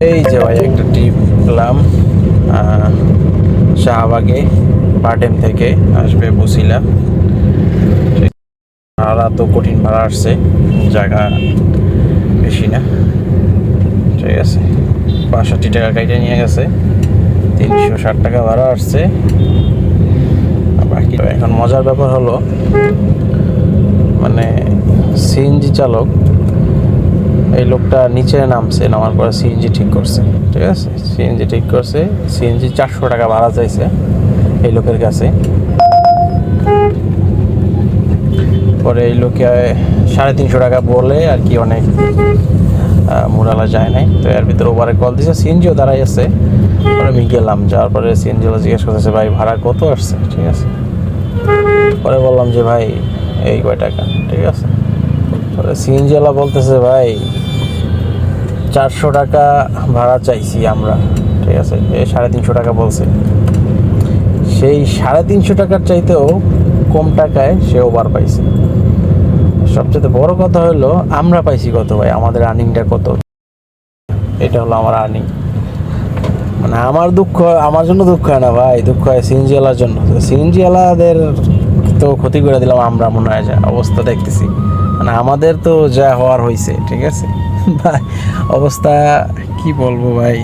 এই যে ভাই একটা ট্রিপ গেলাম শাহবাগে পাটেম থেকে আসবে বসিলা। ভাড়া তো কঠিন ভাড়া আসছে, জায়গা বেশি না, ঠিক আছে। 65 টাকা কাইটে নিয়ে গেছে, 360 টাকা ভাড়া আসছে। বাকি এখন মজার ব্যাপার হলো, মানে সিএনজি চালক এই লোকটা নিচে নামছে, নামার পরে সিএনজি ঠিক করছে, ঠিক আছে। সিএনজি ঠিক করছে, সিএনজি 400 টাকা ভাড়া চাইছে এই লোকের কাছে। পরে এই লোকে 350 টাকা বলে আর কি, অনেক মুরালা যায় নাই। তো এর ভিতরে ওভারে কল দিছে, সিএনজিও দাঁড়াই আছে। পরে আমি গেলাম, যাওয়ার পরে সিএনজিওয়ালা জিজ্ঞেস করতেছে, ভাই ভাড়া কত আসছে, ঠিক আছে। পরে বললাম যে ভাই এই কয় টাকা, ঠিক আছে। পরে সিএনজিওয়ালা বলতেছে, ভাই 400 টাকা ভাড়া চাইছি আমরা, ঠিক আছে। এই 350 টাকা বলছে। সেই 350 টাকার চাইতেও কম টাকায় সে ওভার পাইছে। সবচেয়ে বড় কথা হলো, আমরা পাইছি কত ভাই, আমাদের আর্নিংটা কত, এটা হলো আমার আর্নিং। মানে আমার দুঃখ, আমার জন্য দুঃখ হয় না ভাই, দুঃখ হয় সিএনজিওয়ালার জন্য। সিএনজিওয়ালাদের তো ক্ষতি করে দিলাম আমরা, মনে হয় যা অবস্থা দেখতেছি। মানে আমাদের তো যা হওয়ার হয়েছে, ঠিক আছে ভাই, অবস্থা কি বলবো ভাই।